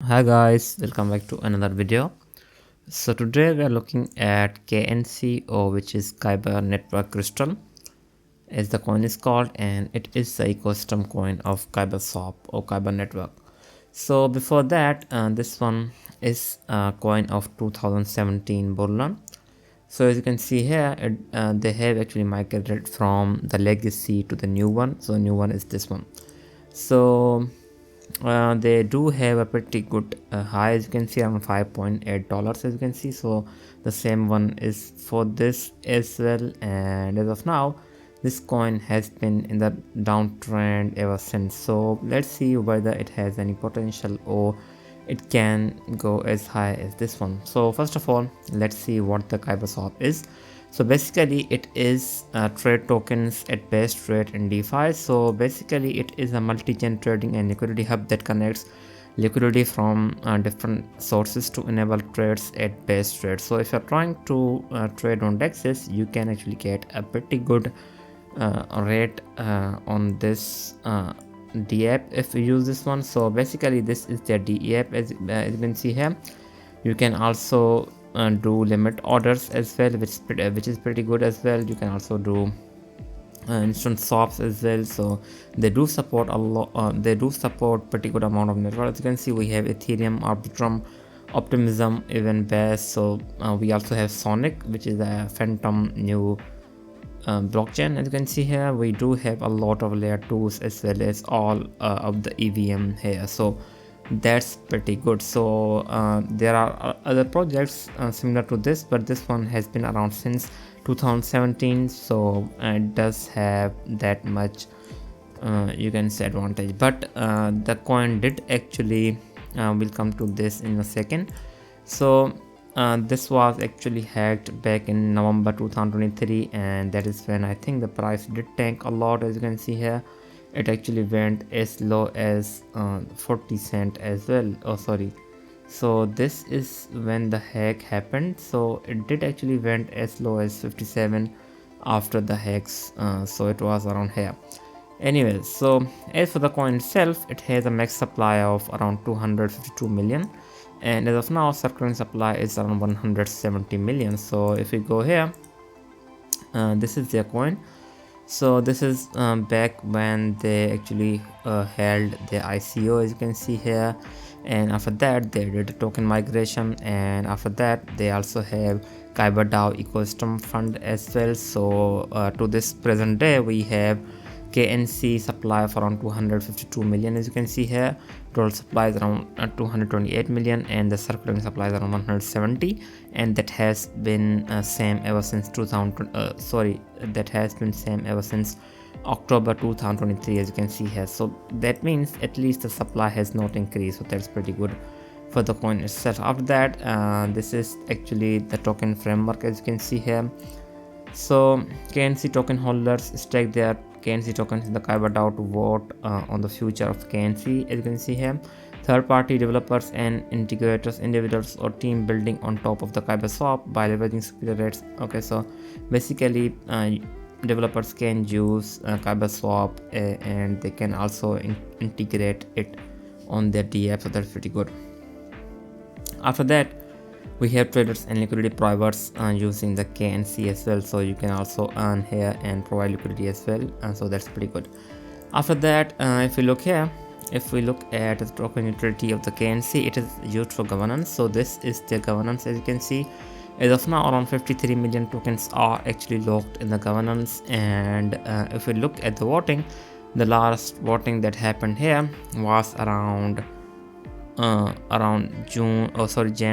Hi guys, welcome back to another video. So today we are looking at KNC, or which is Kyber Network Crystal as the coin is called, and it is the ecosystem coin of Kyberswap or Kyber Network. So before that, this one is a coin of 2017 Borland. So as you can see here, they have actually migrated from the legacy to the new one. So the new one is this one. So they do have a pretty good high, as you can see, around $5.8, as you can see. So the same one is for this as well, and as of now this coin has been in the downtrend ever since. So let's see whether it has any potential or it can go as high as this one. So first of all, let's see what the Kyberswap is. So basically it is trade tokens at best rate in DeFi. So basically it is a multi-chain trading and liquidity hub that connects liquidity from different sources to enable trades at best rate. So if you're trying to trade on DEXs, you can actually get a pretty good rate on this DApp if you use this one. So basically this is the DApp, as you can see here. You can also do limit orders as well, which is pretty good as well. You can also do instant swaps as well. So they do support a lot. They do support pretty good amount of network. As you can see, we have Ethereum, Arbitrum, Optimism, even Base. So we also have Sonic, which is a phantom new blockchain. As you can see here, we do have a lot of layer 2s as well as all of the EVM here. So that's pretty good. So there are other projects similar to this, but this one has been around since 2017, so it does have that much you can say advantage. But the coin did actually we'll come to this in a second. So this was actually hacked back in November 2023, and that is when I think the price did tank a lot. As you can see here, it actually went as low as 40 cent as well. Oh sorry, so this is when the hack happened. So it did actually went as low as 57 after the hacks. So it was around here. Anyways, so as for the coin itself, it has a max supply of around 252 million, and as of now circulating supply is around 170 million. So if we go here, this is their coin. So this is back when they actually held their ICO, as you can see here, and after that they did a token migration, and after that they also have Kyber DAO ecosystem fund as well. So to this present day we have KNC supply of around 252 million, as you can see here. Total supply is around 228 million, and the circulating supply is around 170, and that has been same ever since 2000. That has been same ever since October 2023, as you can see here. So that means at least the supply has not increased, so that's pretty good for the coin itself. After that, this is actually the token framework, as you can see here. So KNC token holders stake their KNC tokens in the Kyber DAO to vote on the future of KNC, as you can see here. Third-party developers and integrators, individuals or team building on top of the Kyberswap by leveraging superior rates. Okay, so basically developers can use Kyberswap and they can also integrate it on their DApp, so that's pretty good. After that, we have traders and liquidity providers using the KNC as well, so you can also earn here and provide liquidity as well, so that's pretty good. After that, if we look here, if we look at the token utility of the KNC, it is used for governance. So this is the governance, as you can see. As of now, around 53 million tokens are actually locked in the governance, and if we look at the voting, the last voting that happened here was around Jan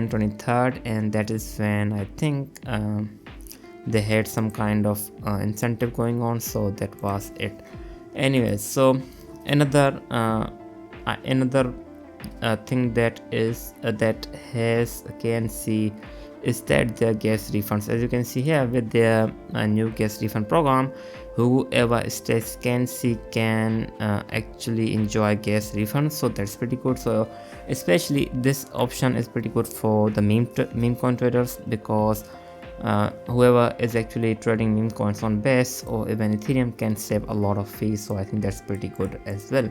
23rd, and that is when I think they had some kind of incentive going on, so that was it. Anyways, so another thing that is that has KNC is that their gas refunds. As you can see here, with their new gas refund program, whoever stakes KNC can actually enjoy gas refunds, so that's pretty good. So especially this option is pretty good for the meme coin traders, because whoever is actually trading meme coins on Base or even Ethereum can save a lot of fees. So I think that's pretty good as well.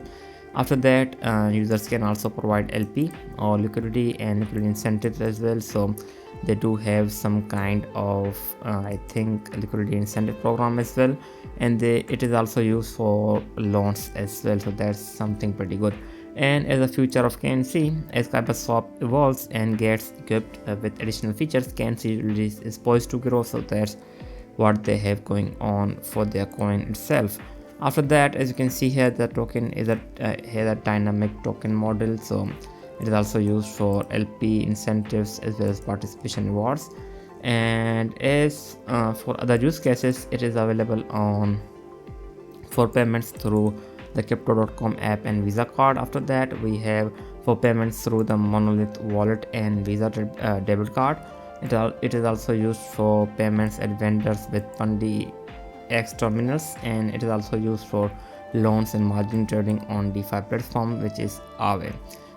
After that, users can also provide LP or liquidity and liquidity incentives as well. So they do have some kind of I think liquidity incentive program as well, and it is also used for loans as well. So that's something pretty good. And as a future of KNC, as Kyberswap evolves and gets equipped with additional features, KNC release is poised to grow. So that's what they have going on for their coin itself. After that, as you can see here, the token is a dynamic token model. So it is also used for LP incentives as well as participation rewards. And as for other use cases, it is available on for payments through the crypto.com app and Visa card. After that, we have for payments through the Monolith wallet and Visa debit card. It is also used for payments at vendors with Pundi X terminals, and it is also used for loans and margin trading on DeFi platform, which is Aave.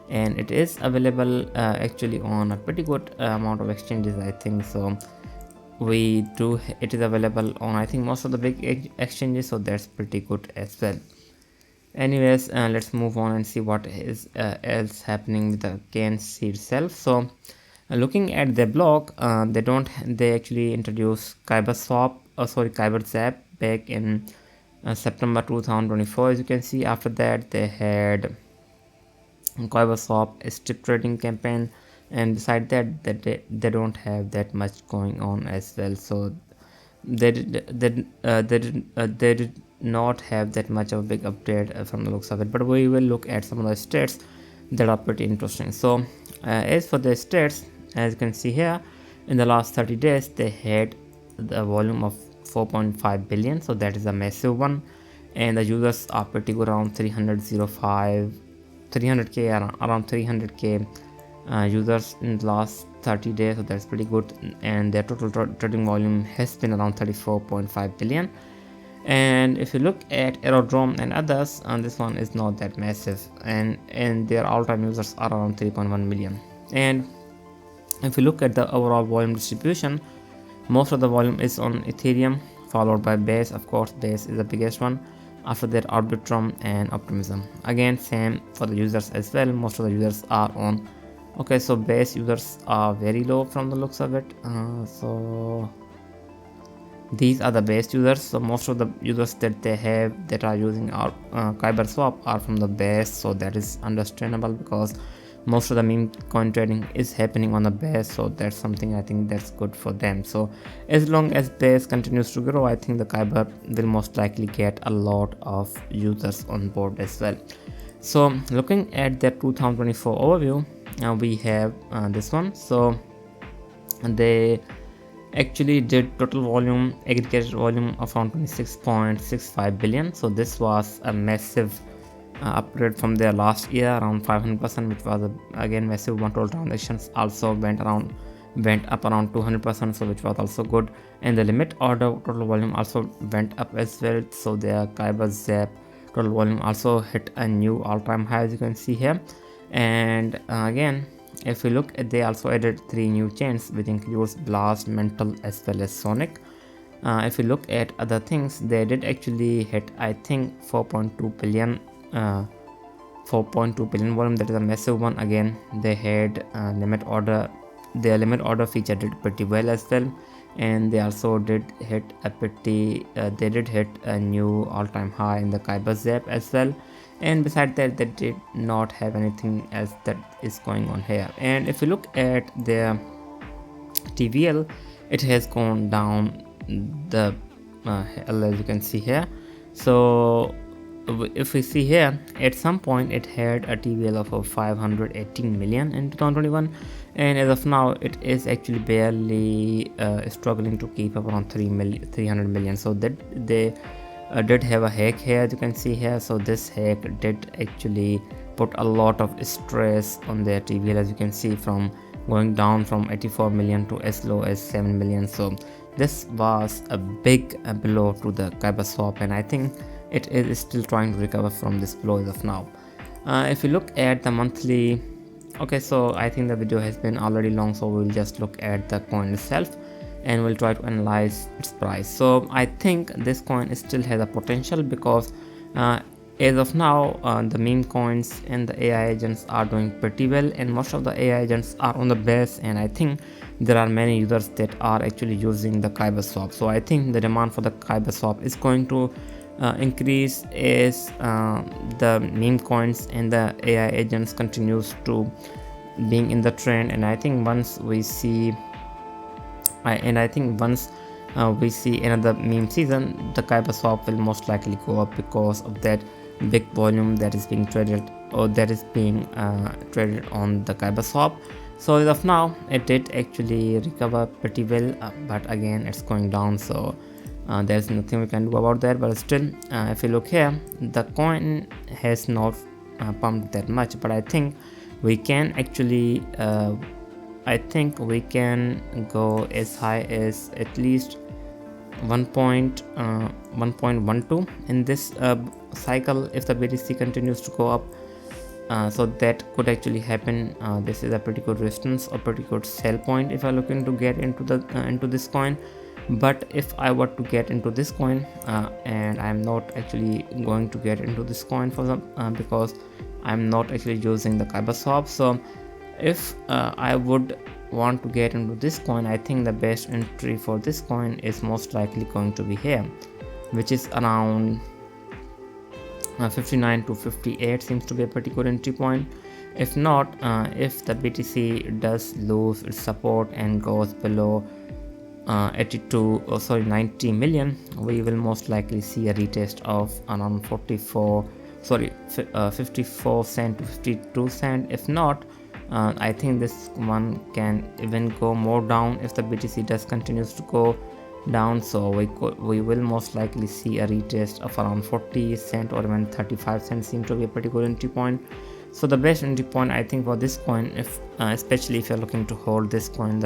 And it is available actually on a pretty good amount of exchanges, I think. So it is available on I think most of the big exchanges, so that's pretty good as well. Anyways, let's move on and see what is else happening with the KNC itself. So looking at the blog, they actually introduced Kyberswap back in September 2024. As you can see, after that they had Kyberswap strip trading campaign, and beside that they don't have that much going on as well. So they did not have that much of a big update from the looks of it, but we will look at some of the stats that are pretty interesting. So as for the stats, as you can see here, in the last 30 days they had the volume of 4.5 billion, so that is a massive one, and the users are pretty good, around 300k, around 300k users in the last 30 days, so that's pretty good. And their total trading volume has been around 34.5 billion. And if you look at Aerodrome and others, this one is not that massive, and their all-time users are around 3.1 million. And if you look at the overall volume distribution, most of the volume is on Ethereum, followed by Base. Of course, Base is the biggest one. After that, Arbitrum and Optimism. Again, same for the users as well. Most of the users are on. Okay, so Base users are very low from the looks of it. So these are the Base users. So most of the users that they have that are using our Kyberswap are from the Base. So that is understandable, because most of the meme coin trading is happening on the Base, so that's something I think that's good for them. So as long as Base continues to grow, I think the Kyber will most likely get a lot of users on board as well. So looking at the 2024 overview, we have this one. So they actually did total volume, aggregated volume of around 26.65 billion. So this was a massive upgrade from their last year, around 500%, which was again massive one. Total transactions also went up around 200%, so which was also good. And the limit order total volume also went up as well. So their Kyberswap total volume also hit a new all-time high, as you can see here. And again, if we look at, they also added 3 new chains, which includes Blast, Mental as well as Sonic. If we look at other things, they did actually hit I think 4.2 billion volume. That is a massive one. Again, they had limit order. Their limit order feature did pretty well as well, and they also did hit a new all-time high in the Kyberswap as well. And besides that, they did not have anything else that is going on here. And if you look at their TVL, it has gone down the as you can see here. So if we see here, at some point it had a TVL of 518 million in 2021, and as of now it is actually barely struggling to keep up around 300 million. So that they did have a hack here, as you can see here. So this hack did actually put a lot of stress on their TVL, as you can see, from going down from 84 million to as low as 7 million. So this was a big blow to the Kyberswap, and I think it is still trying to recover from this blow as of now. If you look at the monthly, okay, so I think the video has been already long, so we'll just look at the coin itself and we'll try to analyze its price. So I think this coin still has a potential, because as of now, the meme coins and the AI agents are doing pretty well, and most of the AI agents are on the base, and I think there are many users that are actually using the Kyberswap. So I think the demand for the Kyberswap is going to increase as the meme coins and the AI agents continues to being in the trend. And I think once we see we see another meme season, the Kyberswap will most likely go up because of that big volume that is being traded, or that is being traded on the Kyberswap. So as of now, it did actually recover pretty well, but again it's going down. So there's nothing we can do about that. But still, if you look here, the coin has not pumped that much, but I think we can actually go as high as at least 1.12 in this cycle if the BTC continues to go up. So that could actually happen. This is a pretty good resistance or pretty good sell point if I looking to get into the into this coin. But if I were to get into this coin, and I'm not actually going to get into this coin for some because I'm not actually using the Kyberswap. So if I would want to get into this coin, I think the best entry for this coin is most likely going to be here, which is around 59 to 58 seems to be a pretty good entry point. If not, if the BTC does lose its support and goes below 90 million, we will most likely see a retest of around 54 cent to 52 cent. If not, I think this one can even go more down if the BTC does continues to go down. So we will most likely see a retest of around 40 cent or even 35 cents. Seem to be a pretty good entry point. So the best entry point I think for this coin, if especially if you're looking to hold this coin in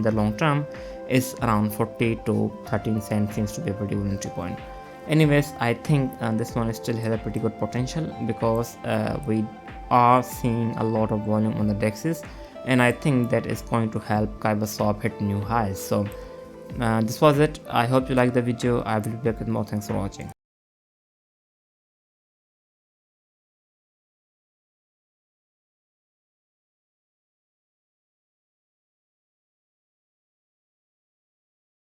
the long term, is around 40 to 13 cents. Seems to be a pretty good entry point. Anyways, I think this one still has a pretty good potential because we are seeing a lot of volume on the dexes, and I think that is going to help Kyberswap hit new highs. So this was it. I hope you liked the video. I will be back with more. Thanks for watching.